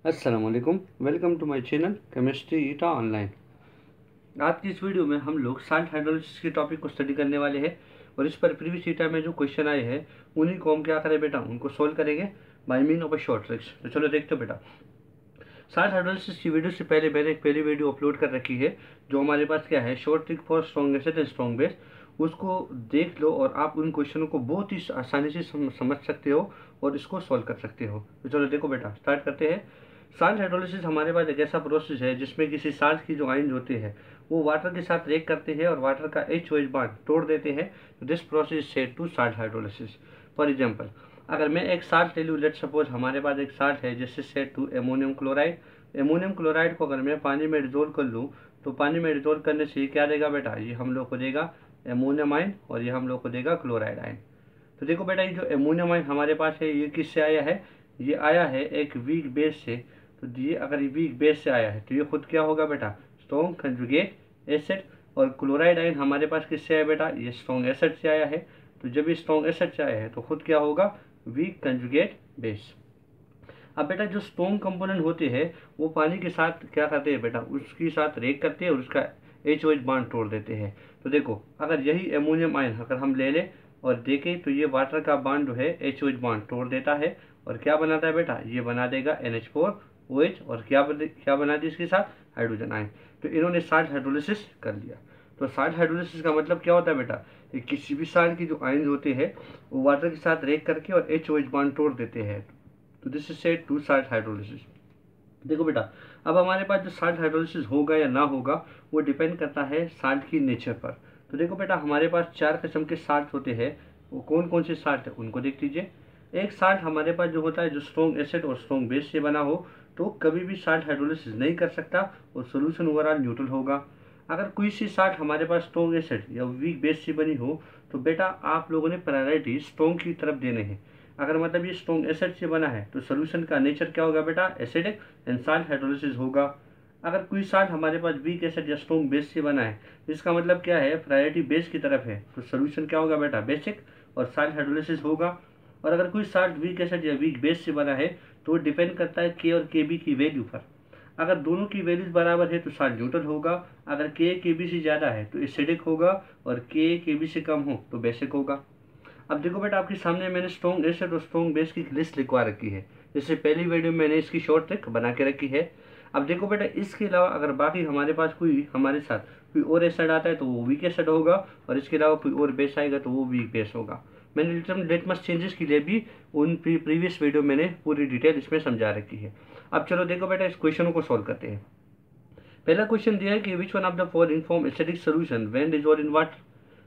अस्सलामुअलैकुम, welcome to my channel chemistry eta online. आज की इस वीडियो में हम लोग साल्ट हाइड्रोलिसिस के टॉपिक को स्टडी करने वाले हैं और इस पर प्रीवियस ईटा में जो क्वेश्चन आए हैं उन्हीं को हम क्या करें बेटा, उनको सोल्व करेंगे by mean of a short tricks. तो चलो देखते हो बेटा, साल्ट हाइड्रोलिसिस की वीडियो से पहले मैंने एक पहली वीडियो अपलोड कर रखी है जो हमारे पास क्या है, short trick for strong acid and strong base. उसको देख लो और आप उन क्वेश्चनों को बहुत ही आसानी से समझ सकते हो और इसको सॉल्व कर सकते हो। तो चलो देखो बेटा, स्टार्ट करते हैं। साल्ट हाइड्रोलिसिस हमारे पास एक ऐसा प्रोसेस है जिसमें किसी साल्ट की जो आयन होते हैं वो वाटर के साथ रिएक्ट करते हैं और वाटर का HOH बॉन्ड तोड़ देते हैं। तो this process said to salt hydrolysis. For example, अगर मैं एक साल्ट ले लूँ, लेट सपोज हमारे पास एक साल्ट है जिससे said to ammonium chloride. Ammonium chloride को अगर मैं पानी में डिजोल्व कर लूँ तो पानी में डिजोल्व करने से ये क्या देगा बेटा, ये हम लोग को देगा एमोनियम आयन और ये हम लोग को देगा क्लोराइड आयन। तो देखो बेटा, ये जो एमोनियम आयन हमारे पास है ये किससे आया है, ये आया है एक वीक बेस से। तो ये अगर ये वीक बेस से आया है तो ये खुद क्या होगा बेटा, स्ट्रॉन्ग कंजुगेट एसिड। और क्लोराइड आयन हमारे पास किससे आया बेटा, ये स्ट्रॉन्ग एसिड से आया है। तो जब ये स्ट्रॉन्ग एसिड से आया है तो खुद क्या होगा, वीक कंजुगेट बेस। अब बेटा जो स्ट्रॉन्ग कंपोनेंट होते हैं वो पानी के साथ क्या करते हैं बेटा, उसके साथ रिएक्ट करते हैं और उसका HOH बॉन्ड तोड़ देते हैं। तो देखो, अगर यही एमोनियम आयन अगर हम ले लें और देखें तो ये वाटर का बॉन्ड जो है HOH बॉन्ड तोड़ देता है और क्या बनाता है बेटा, ये बना देगा NH4OH और क्या बना दी इसके साथ, हाइड्रोजन आयन। तो इन्होंने साल्ट हाइड्रोलिसिस कर लिया। तो साल्ट हाइड्रोलिसिस का मतलब क्या होता है बेटा, कि किसी भी साल्ट की जो आयन होते हैं वो वाटर के साथ रिएक्ट करके और HOH बॉन्ड तोड़ देते हैं। तो this is said to salt hydrolysis. देखो बेटा, अब हमारे पास जो साल्ट हाइड्रोलिसिस होगा या ना होगा वो डिपेंड करता है साल्ट की नेचर पर। तो देखो बेटा, हमारे पास 4 किस्म के साल्ट होते हैं। वो कौन कौन से साल्ट है उनको देख लीजिए। एक साल्ट हमारे पास जो होता है जो स्ट्रॉन्ग एसिड और स्ट्रॉन्ग बेस से बना हो तो कभी भी साल्ट हाइड्रोलिसिस नहीं कर सकता और सोल्यूशन ओवरऑल न्यूट्रल होगा। अगर कोई सी साल्ट हमारे पास स्ट्रॉन्ग एसिड या वीक बेस से बनी हो तो बेटा आप लोगों ने प्रायोरिटी स्ट्रॉन्ग की तरफ देने हैं। अगर मतलब ये स्ट्रॉन्ग एसिड से बना है तो सोल्यूशन का नेचर क्या होगा बेटा, एसिडिक एंड साल्ट हाइड्रोलिसिस होगा। अगर कोई साल्ट हमारे पास वीक एसिड या स्ट्रॉन्ग बेस से बना है इसका मतलब क्या है, प्रायोरिटी बेस की तरफ है, तो सोल्यूशन क्या होगा बेटा, बेसिक और साल्ट हाइड्रोलिसिस होगा। और अगर कोई साल्ट वीक एसिड या वीक बेस से बना है तो डिपेंड करता है के और के बी की वैल्यू पर। अगर दोनों की वैल्यूज बराबर है तो साल्ट न्यूट्रल होगा। अगर के बी से ज़्यादा है तो एसिडिक होगा और के बी से कम हो तो बेसिक होगा। अब देखो बेटा, आपके सामने मैंने स्ट्रॉन्ग एसिड और स्ट्रॉन्ग बेस की लिस्ट लिखवा रखी है। जैसे पहली वीडियो में मैंने इसकी शॉर्ट ट्रिक बना के रखी है। अब देखो बेटा, इसके अलावा अगर बाकी हमारे पास कोई हमारे साथ कोई और एसिड आता है तो वो वीक एसिड होगा और इसके अलावा कोई और बेस आएगा तो वो वीक बेस होगा। मैंने लिटमस चेंजेस के लिए भी उन प्रीवियस वीडियो मैंने पूरी डिटेल इसमें समझा रखी है। अब चलो देखो बेटा, इस क्वेश्चन को सॉल्व करते हैं। पहला क्वेश्चन दिया है कि which one of the following form acidic solution when dissolved in water.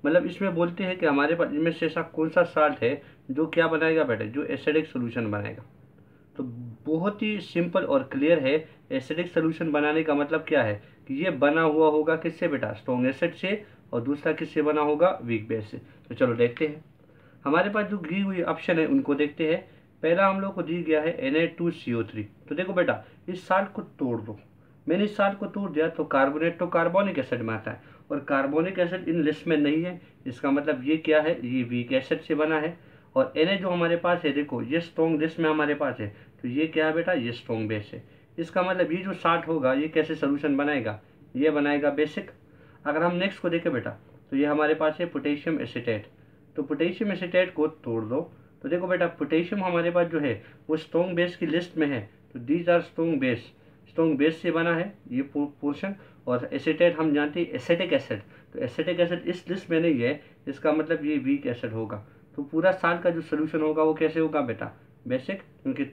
मतलब इसमें बोलते हैं कि हमारे पास इनमें से ऐसा कौन सा साल्ट है जो क्या बनाएगा बेटा, जो एसिडिक सोल्यूशन बनाएगा। तो बहुत ही सिंपल और क्लियर है, एसिडिक सोल्यूशन बनाने का मतलब क्या है कि ये बना हुआ होगा किससे बेटा, स्ट्रॉन्ग एसिड से, और दूसरा किससे बना होगा, वीक बेस से। तो चलो देखते हैं, हमारे पास जो दी हुई ऑप्शन है उनको देखते हैं। पहला हम लोग को दी गया है Na2CO3। तो देखो बेटा, इस साल्ट को तोड़ दो। मैंने इस साल्ट को तोड़ दिया तो कार्बोनेट तो कार्बोनिक एसिड में आता है और कार्बोनिक एसिड इन लिस्ट में नहीं है। इसका मतलब ये क्या है, ये वीक एसिड से बना है। और Na जो हमारे पास है, देखो ये स्ट्रॉन्ग लिस्ट में हमारे पास है तो ये क्या है बेटा, ये स्ट्रॉन्ग बेस है। इसका मतलब ये जो साल्ट होगा ये कैसे सोल्यूशन बनाएगा, ये बनाएगा बेसिक। अगर हम नेक्स्ट को देखें बेटा तो ये हमारे पास है पोटेशियम एसीटेट। तो पोटेशियम एसीटेट को तोड़ दो। तो देखो बेटा, पोटेशियम हमारे पास जो है वो स्ट्रॉन्ग बेस की लिस्ट में है। तो दीज आर स्ट्रॉन्ग बेस से बना है ये पोर्शन। और एसीटेट हम जानते हैं एसिटिक एसिड, तो एसिटिक एसिड इस लिस्ट में नहीं है, इसका मतलब ये वीक एसिड होगा। तो पूरा साल का जो सोल्यूशन होगा वो कैसे होगा बेटा, बेसिक, क्योंकि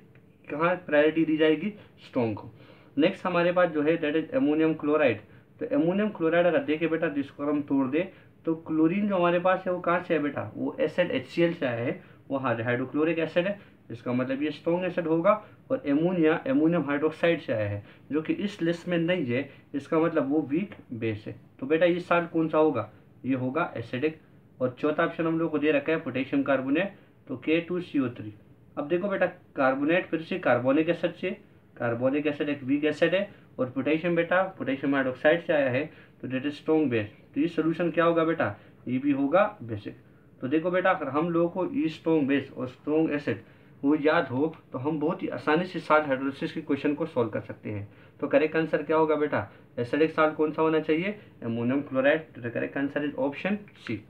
कहाँ प्रायोरिटी दी जाएगी, स्ट्रॉन्ग को। नेक्स्ट हमारे पास जो है दैट इज एमोनियम क्लोराइड। तो एमोनियम क्लोराइड अगर देखे बेटा जिसको हम तोड़ दे तो क्लोरीन जो हमारे पास है वो कहाँ से है बेटा, वो एसिड HCl से आया है, वो हाइड्रोक्लोरिक एसिड है। इसका मतलब ये स्ट्रॉन्ग एसिड होगा। और एमोनिया एमोनियम हाइड्रोक्साइड से आया है जो कि इस लिस्ट में नहीं है, इसका मतलब वो वीक बेस है। तो बेटा ये साल्ट कौन सा होगा, ये होगा एसिडिक। और चौथा ऑप्शन हम लोग को दे रखा है पोटेशियम कार्बोनेट, तो K2CO3। अब देखो बेटा, कार्बोनेट फिर से कार्बोनिक एसिड से, कार्बोनिक एसिड एक वीक एसिड है और पोटेशियम बेटा पोटेशियम हाइड्रोक्साइड से आया है तो डेट इज स्ट्रॉन्ग बेस। तो ये सोल्यूशन क्या होगा बेटा, ये भी होगा बेसिक। तो देखो बेटा, अगर हम लोगों को ये स्ट्रॉन्ग बेस और स्ट्रॉन्ग एसिड वो याद हो तो हम बहुत ही आसानी से साल्ट हाइड्रोलिसिस के क्वेश्चन को सॉल्व कर सकते हैं। तो करेक्ट आंसर क्या होगा बेटा, एसिडिक साल्ट कौन सा होना चाहिए, अमोनियम क्लोराइड। तो correct answer is option C.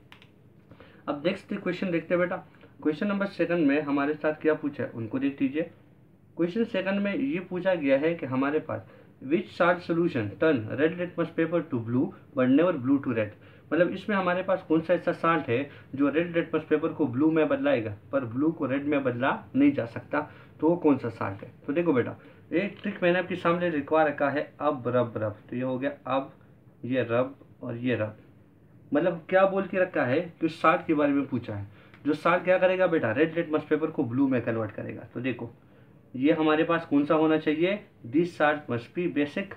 अब नेक्स्ट क्वेश्चन देखते हैं बेटा। क्वेश्चन नंबर 2 में हमारे साथ क्या पूछा है उनको देख लीजिए। क्वेश्चन 2 में ये पूछा गया है कि हमारे पास which salt solution turn red litmus paper to blue but never blue to red. मतलब इसमें हमारे पास कौन सा ऐसा साल्ट है जो रेड लिटमस पेपर को ब्लू में बदलाएगा पर ब्लू को रेड में बदला नहीं जा सकता, तो वो कौन सा साल्ट है। तो देखो बेटा, एक ट्रिक मैंने आपके सामने लिखवा रखा है, अब रब रब। तो ये हो गया अब, ये रब और ये रब। मतलब क्या बोल के रखा है कि उस साल्ट के बारे में पूछा है, जो साल्ट क्या करेगा बेटा, रेड लिटमस पेपर को ब्लू में कन्वर्ट करेगा। तो देखो ये हमारे पास कौन सा होना चाहिए, this salt must be basic,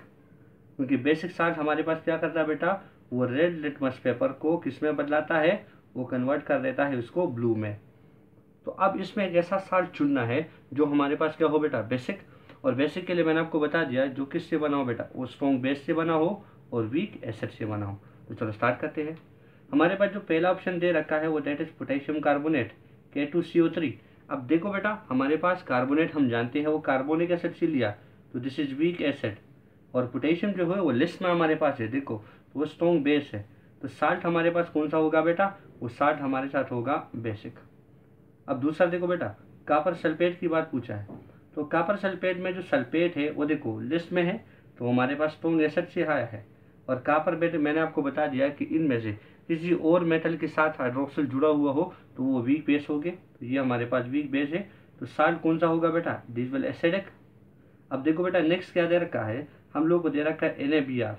क्योंकि बेसिक साल्ट हमारे पास क्या करता है बेटा, वो रेड लिटमस पेपर को किस में बदलाता है, वो कन्वर्ट कर देता है उसको ब्लू में। तो अब इसमें एक ऐसा साल्ट चुनना है जो हमारे पास क्या हो बेटा, बेसिक। और बेसिक के लिए मैंने आपको बता दिया जो किससे बना हो बेटा, वो स्ट्रॉन्ग बेस से बना हो और वीक एसिड से बना हो। तो चलो स्टार्ट करते हैं। हमारे पास जो पहला ऑप्शन दे रखा है वो that is potassium carbonate K2CO3। अब देखो बेटा, हमारे पास कार्बोनेट हम जानते हैं वो कार्बोनिक एसिड से लिया, तो दिस इज वीक एसिड। और पोटेशियम जो है वो लिस्ट में हमारे पास है, देखो तो वो स्ट्रॉन्ग बेस है। तो साल्ट हमारे पास कौन सा होगा बेटा, वो साल्ट हमारे साथ होगा बेसिक। अब दूसरा देखो बेटा, कॉपर सल्फेट की बात पूछा है। तो कॉपर सल्फेट में जो सल्फेट है वो देखो लिस्ट में है, तो हमारे पास स्ट्रॉन्ग एसिड से आया है। और कॉपर बेटा मैंने आपको बता दिया कि इनमें से किसी और मेटल के साथ हाइड्रोक्सिल जुड़ा हुआ हो तो वो वीक बेस हो गए। तो ये हमारे पास वीक बेस है, तो साल्ट कौन सा होगा बेटा, दिस विल एसिडिक। अब देखो बेटा नेक्स्ट क्या दे रखा है, हम लोग को दे रखा है NaBr,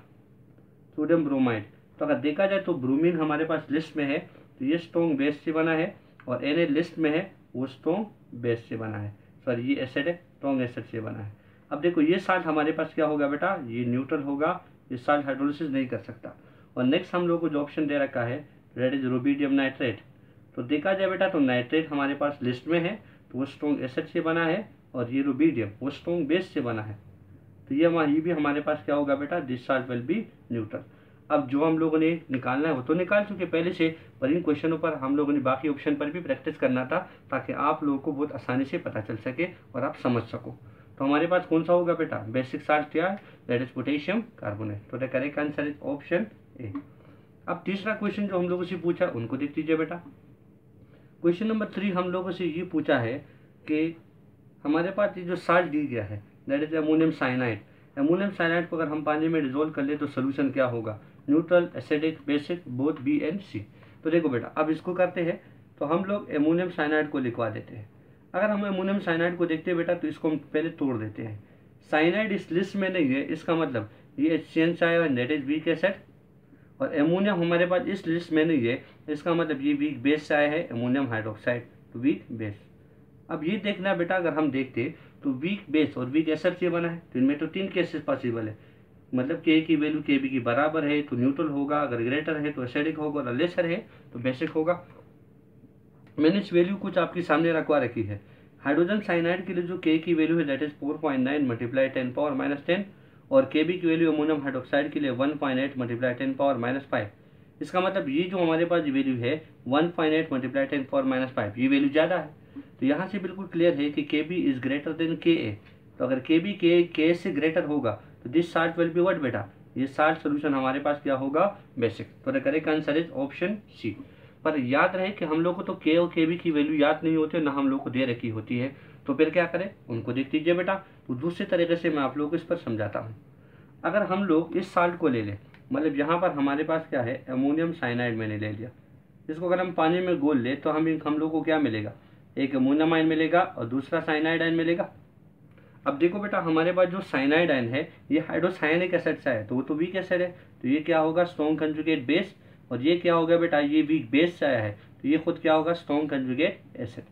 सोडियम ब्रोमाइड। तो अगर देखा जाए तो ब्रोमीन हमारे पास लिस्ट में है, तो ये स्ट्रॉन्ग बेस से बना है, और Na लिस्ट में है, वो स्ट्रॉन्ग बेस से बना है, सॉरी ये एसिड है, स्ट्रॉन्ग एसिड से बना है। अब देखो ये साल्ट हमारे पास क्या होगा बेटा, ये न्यूट्रल होगा, ये साल्ट हाइड्रोलिसिस नहीं कर सकता। और नेक्स्ट हम लोग को जो ऑप्शन दे रखा है दैट इज रुबिडियम नाइट्रेट। तो देखा जाए बेटा तो नाइट्रेट हमारे पास लिस्ट में है, तो वो स्ट्रॉन्ग एसिड से बना है, और ये रुबिडियम वो स्ट्रॉन्ग बेस से बना है। तो ये भी हमारे पास क्या होगा बेटा, this salt will be neutral. अब जो हम लोगों ने निकालना है वो तो निकाल चुके पहले से, पर इन क्वेश्चनों पर हम लोगों ने बाकी ऑप्शन पर भी प्रैक्टिस करना था, ताकि आप लोगों को बहुत आसानी से पता चल सके और आप समझ सको। तो हमारे पास कौन सा होगा बेटा, बेसिक साल्ट क्या है, दैट इज पोटेशियम कार्बोनेट। तो the correct answer is option A. अब तीसरा क्वेश्चन जो हम लोगों से पूछा उनको देख लीजिए बेटा। क्वेश्चन नंबर 3 हम लोगों से ये पूछा है कि हमारे पास ये जो साल्ट दी गया है that is ammonium cyanide. Ammonium cyanide को अगर हम पानी में डिजोल्व कर ले तो सोल्यूशन क्या होगा, neutral, acidic, basic, both B and C. तो देखो बेटा अब इसको करते हैं, तो हम लोग अमोनियम साइनाइड को लिखवा देते हैं। अगर हम अमोनियम साइनाइड को देखते हैं बेटा तो इसको हम पहले तोड़ देते हैं। साइनाइड इस लिस्ट में नहीं है, इसका मतलब ये HCN आएगा, दैट इज वीक एसिड। और अमोनियम हमारे पास इस लिस्ट में नहीं है, इसका मतलब ये वीक बेस से आया है, अमोनियम हाइड्रोक्साइड, तो वीक बेस। अब ये देखना बेटा, अगर हम देखते तो वीक बेस और वीक एसिड से बना है, तो इनमें तो 3 केसेस पॉसिबल है। मतलब K की वैल्यू KB की बराबर है तो न्यूट्रल होगा, अगर ग्रेटर है तो एसिडिक होगा, और लेसर है तो बेसिक होगा। मैंने इस वैल्यू कुछ आपके सामने रखवा रखी है। हाइड्रोजन साइनाइड के लिए जो K की वैल्यू है दैट इज 4.9 मल्टीप्लाई 10⁻⁻10, और KB की वैल्यू अमोनियम हाइड्रोक्साइड के लिए 1.8 मल्टीप्लाई 10⁻⁵। इसका मतलब ये जो हमारे पास वैल्यू है 1.8 मल्टीप्लाई 10⁻⁵, ये वैल्यू ज़्यादा है। तो यहाँ से बिल्कुल क्लियर है कि KB is greater than KA। तो अगर KB K से ग्रेटर होगा तो this salt will be what बेटा, ये साल्ट सोल्यूशन हमारे पास क्या होगा, बेसिक। तो the correct answer is option C. पर याद रहे कि हम लोग को तो K और KB की वैल्यू याद नहीं होती, ना हम लोग को दे रखी होती है, तो फिर क्या करें, उनको देख लीजिए बेटा। तो दूसरे तरीके से मैं आप लोग को इस पर समझाता हूँ। अगर हम लोग इस साल्ट को ले लें, मतलब यहाँ पर हमारे पास क्या है, अमोनियम साइनाइड मैंने ले लिया, इसको अगर हम पानी में घोल ले तो हम लोग को क्या मिलेगा, एक अमोनियम आयन मिलेगा और दूसरा साइनाइड आयन मिलेगा। अब देखो बेटा हमारे पास जो साइनाइड आयन है ये हाइड्रोसायनिक एसिड से है, तो वो तो वीक एसिड है, तो ये क्या होगा, स्ट्रॉन्ग कंजुगेट बेस। और ये क्या होगा बेटा, ये वीक बेस से आया है, तो ये खुद क्या होगा, स्ट्रॉन्ग कंजुगेट एसिड।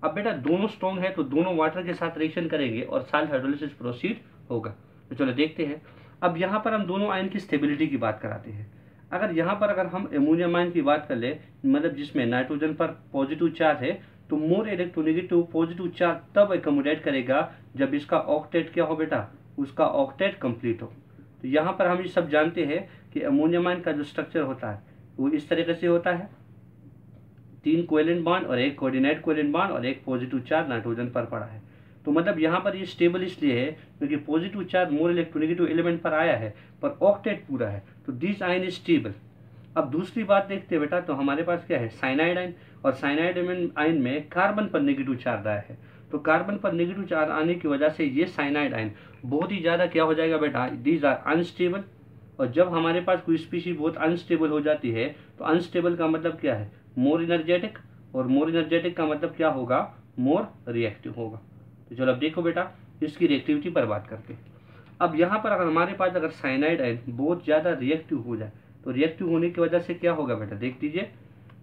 अब बेटा दोनों स्ट्रॉन्ग है तो दोनों वाटर के साथ रिएक्शन करेंगे और साल्ट हाइड्रोलिसिस प्रोसीड होगा। तो चलो देखते हैं। अब यहाँ पर हम दोनों आयन की स्टेबिलिटी की बात कराते हैं। अगर हम अमोनियम आयन की बात कर ले, मतलब जिसमें नाइट्रोजन पर पॉजिटिव चार्ज है, तो मोर इलेक्ट्रोनेगेटिव पॉजिटिव चार्ज तब एकोमोडेट करेगा जब इसका ऑक्टेट क्या हो बेटा, उसका ऑक्टेट कंप्लीट हो। तो यहाँ पर हम ये सब जानते हैं कि अमोनियम आयन का जो स्ट्रक्चर होता है वो इस तरीके से होता है। 3 कोवेलेंट बॉन्ड और एक कोऑर्डिनेट कोवेलेंट बॉन्ड और एक पॉजिटिव चार्ज नाइट्रोजन पर पड़ा है। तो मतलब यहाँ पर ये स्टेबल इसलिए है क्योंकि positive charge more electronegative element पर आया है पर ऑक्टेट पूरा है, तो दिस आयन इज स्टेबल। अब दूसरी बात देखते हैं बेटा, तो हमारे पास क्या है, साइनाइड आयन, और साइनाइड आयन में कार्बन पर नेगेटिव चार्ज आया है। तो कार्बन पर नेगेटिव चार्ज आने की वजह से ये साइनाइड आयन बहुत ही ज़्यादा क्या हो जाएगा बेटा, दीज आर अनस्टेबल। और जब हमारे पास कोई स्पीशीज बहुत अनस्टेबल हो जाती है तो अनस्टेबल का मतलब क्या है, मोर एनर्जेटिक, और मोर एनर्जेटिक का मतलब क्या होगा, मोर रिएक्टिव होगा। तो चलो अब देखो बेटा इसकी रिएक्टिविटी पर बात करते हैं। अब यहाँ पर अगर हमारे पास अगर साइनाइड आयन बहुत ज़्यादा रिएक्टिव हो जाए तो रिएक्टिव होने की वजह से क्या होगा बेटा, देख लीजिए।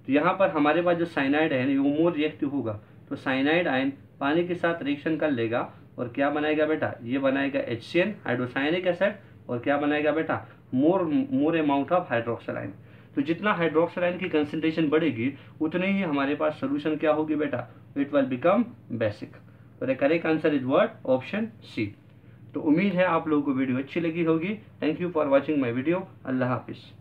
तो यहाँ पर हमारे पास जो साइनाइड आयन है वो मोर रिएक्टिव होगा, तो साइनाइड आयन पानी के साथ रिएक्शन कर लेगा और क्या बनाएगा बेटा, ये बनाएगा HCN हाइड्रोसायनिक एसिड, और क्या बनाएगा बेटा, more amount of hydroxyl ion. तो जितना हाइड्रोक्सिल आयन की कंसंट्रेशन बढ़ेगी उतने ही हमारे पास सोल्यूशन क्या होगी बेटा, इट विल बिकम बेसिक। तो the correct answer is what, option C. तो उम्मीद है आप लोगों को वीडियो अच्छी लगी होगी। Thank you for watching my video. अल्लाह हाफिज़।